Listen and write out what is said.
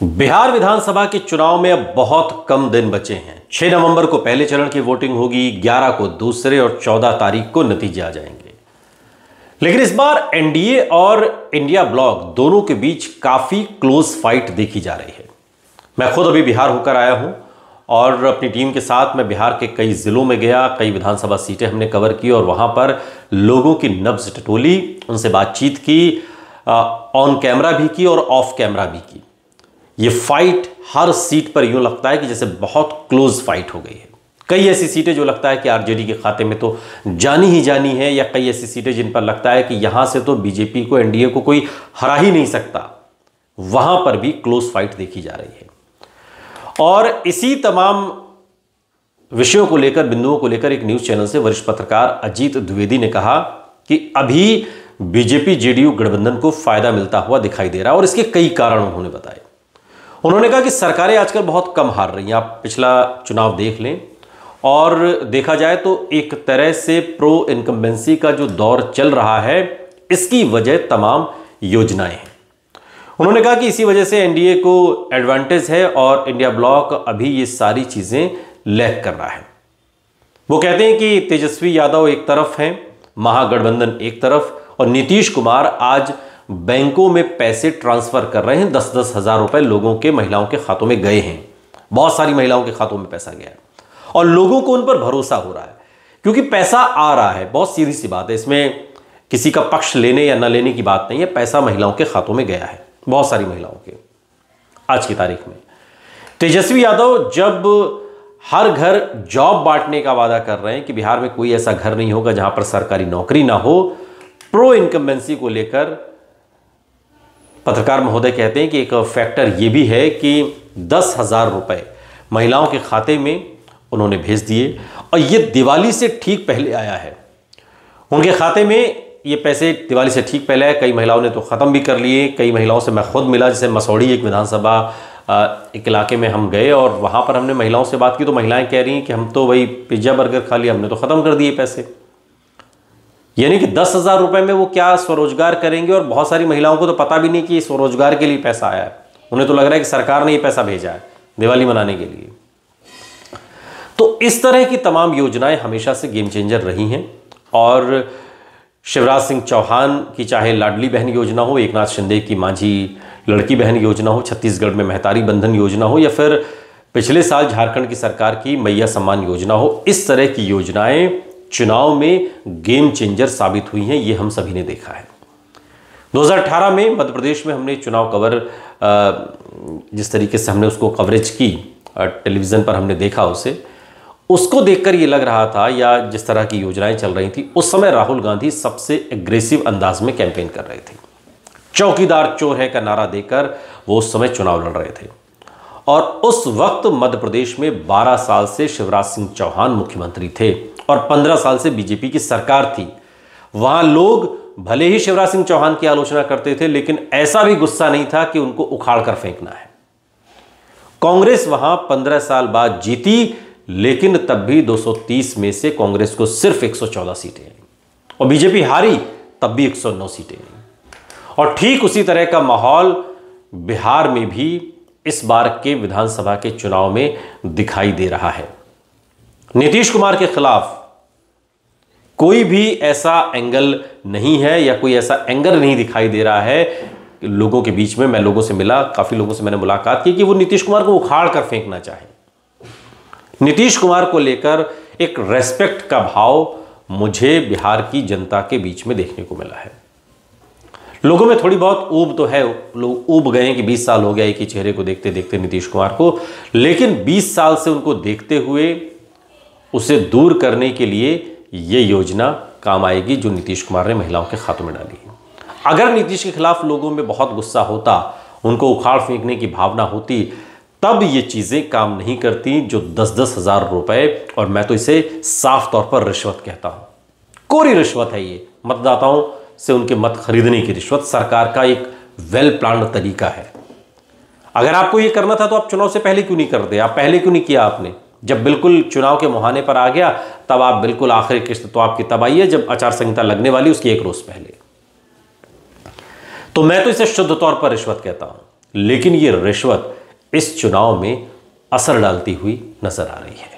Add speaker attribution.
Speaker 1: बिहार विधानसभा के चुनाव में अब बहुत कम दिन बचे हैं। 6 नवंबर को पहले चरण की वोटिंग होगी, 11 को दूसरे और 14 तारीख को नतीजे आ जाएंगे। लेकिन इस बार एनडीए और इंडिया ब्लॉक दोनों के बीच काफी क्लोज फाइट देखी जा रही है। मैं खुद अभी बिहार होकर आया हूं और अपनी टीम के साथ मैं बिहार के कई जिलों में गया, कई विधानसभा सीटें हमने कवर की और वहां पर लोगों की नब्ज टटोली, उनसे बातचीत की, ऑन कैमरा भी की और ऑफ कैमरा भी की। ये फाइट हर सीट पर यूं लगता है कि जैसे बहुत क्लोज फाइट हो गई है। कई ऐसी सीटें जो लगता है कि आरजेडी के खाते में तो जानी ही जानी है, या कई ऐसी सीटें जिन पर लगता है कि यहां से तो बीजेपी को, एनडीए को कोई हरा ही नहीं सकता। वहां पर भी क्लोज फाइट देखी जा रही है। और इसी तमाम विषयों को लेकर, बिंदुओं को लेकर एक न्यूज चैनल से वरिष्ठ पत्रकार अजीत द्विवेदी ने कहा कि अभी बीजेपी जेडीयू गठबंधन को फायदा मिलता हुआ दिखाई दे रहा है और इसके कई कारण उन्होंने बताए। उन्होंने कहा कि सरकारें आजकल बहुत कम हार रही हैं। आप पिछला चुनाव देख लें और देखा जाए तो एक तरह से प्रो इनकम्बेंसी का जो दौर चल रहा है, इसकी वजह तमाम योजनाएं हैं। उन्होंने कहा कि इसी वजह से एनडीए को एडवांटेज है और इंडिया ब्लॉक अभी ये सारी चीजें लैग कर रहा है। वो कहते हैं कि तेजस्वी यादव एक तरफ हैं, महागठबंधन एक तरफ, और नीतीश कुमार आज बैंकों में पैसे ट्रांसफर कर रहे हैं। 10-10 हजार रुपए लोगों के, महिलाओं के खातों में गए हैं। बहुत सारी महिलाओं के खातों में पैसा गया है और लोगों को उन पर भरोसा हो रहा है क्योंकि पैसा आ रहा है। बहुत सीधी सी बात है, इसमें किसी का पक्ष लेने या न लेने की बात नहीं है। पैसा महिलाओं के खातों में गया है, बहुत सारी महिलाओं के। आज की तारीख में तेजस्वी यादव जब हर घर जॉब बांटने का वादा कर रहे हैं कि बिहार में कोई ऐसा घर नहीं होगा जहां पर सरकारी नौकरी ना हो, प्रो इनकम्बेंसी को लेकर पत्रकार महोदय कहते हैं कि एक फैक्टर यह भी है कि 10,000 रुपए महिलाओं के खाते में उन्होंने भेज दिए और यह दिवाली से ठीक पहले आया है। उनके खाते में ये पैसे दिवाली से ठीक पहले आए। कई महिलाओं ने तो ख़त्म भी कर लिए। कई महिलाओं से मैं खुद मिला, जैसे मसौड़ी एक विधानसभा एक इलाके में हम गए और वहाँ पर हमने महिलाओं से बात की तो महिलाएं कह रही हैं कि हम तो वही पिज्ज़ा बर्गर खा लिया, हमने तो ख़त्म कर दिए पैसे। यानी कि 10,000 रुपए में वो क्या स्वरोजगार करेंगे। और बहुत सारी महिलाओं को तो पता भी नहीं कि स्वरोजगार के लिए पैसा आया है। उन्हें तो लग रहा है कि सरकार ने ये पैसा भेजा है दिवाली मनाने के लिए। तो इस तरह की तमाम योजनाएं हमेशा से गेम चेंजर रही हैं। और शिवराज सिंह चौहान की चाहे लाडली बहन योजना हो, एकनाथ शिंदे की माझी लड़की बहन योजना हो, छत्तीसगढ़ में महतारी बंधन योजना हो, या फिर पिछले साल झारखंड की सरकार की मैया सम्मान योजना हो, इस तरह की योजनाएं चुनाव में गेम चेंजर साबित हुई हैं। ये हम सभी ने देखा है। 2018 में मध्य प्रदेश में हमने चुनाव कवर, जिस तरीके से हमने उसको कवरेज की, टेलीविज़न पर हमने देखा उसे, उसको देखकर ये लग रहा था, या जिस तरह की योजनाएं चल रही थी, उस समय राहुल गांधी सबसे एग्रेसिव अंदाज में कैंपेन कर रहे थे। चौकीदार चोर है का नारा देकर वो उस समय चुनाव लड़ रहे थे। और उस वक्त मध्य प्रदेश में 12 साल से शिवराज सिंह चौहान मुख्यमंत्री थे और 15 साल से बीजेपी की सरकार थी। वहां लोग भले ही शिवराज सिंह चौहान की आलोचना करते थे, लेकिन ऐसा भी गुस्सा नहीं था कि उनको उखाड़ कर फेंकना है। कांग्रेस वहां 15 साल बाद जीती, लेकिन तब भी 230 में से कांग्रेस को सिर्फ 114 सीटें आई और बीजेपी हारी, तब भी 109 सीटें आई। और ठीक उसी तरह का माहौल बिहार में भी इस बार के विधानसभा के चुनाव में दिखाई दे रहा है। नीतीश कुमार के खिलाफ कोई भी ऐसा एंगल नहीं है या कोई ऐसा एंगर नहीं दिखाई दे रहा है लोगों के बीच में। मैं लोगों से मिला, काफी लोगों से मैंने मुलाकात की, कि वो नीतीश कुमार को उखाड़ कर फेंकना चाहे। नीतीश कुमार को लेकर एक रेस्पेक्ट का भाव मुझे बिहार की जनता के बीच में देखने को मिला है। लोगों में थोड़ी बहुत ऊब तो है, लोग ऊब गए कि 20 साल हो गया एक ही चेहरे को देखते देखते नीतीश कुमार को, लेकिन 20 साल से उनको देखते हुए उसे दूर करने के लिए ये योजना काम आएगी जो नीतीश कुमार ने महिलाओं के खातों में डाली है। अगर नीतीश के खिलाफ लोगों में बहुत गुस्सा होता, उनको उखाड़ फेंकने की भावना होती, तब ये चीजें काम नहीं करती जो 10-10 हजार रुपए, और मैं तो इसे साफ तौर पर रिश्वत कहता हूं। कोरी रिश्वत है ये, मतदाताओं से उनके मत खरीदने की रिश्वत सरकार का एक वेल प्लान्ड तरीका है। अगर आपको ये करना था तो आप चुनाव से पहले क्यों नहीं करते? आप पहले क्यों नहीं किया आपने? जब बिल्कुल चुनाव के मुहाने पर आ गया, तब आप बिल्कुल आखिरी किस्त तो आपकी तब आई है जब आचार संहिता लगने वाली उसकी एक रोज पहले। तो मैं तो इसे शुद्ध तौर पर रिश्वत कहता हूं। लेकिन ये रिश्वत इस चुनाव में असर डालती हुई नजर आ रही है।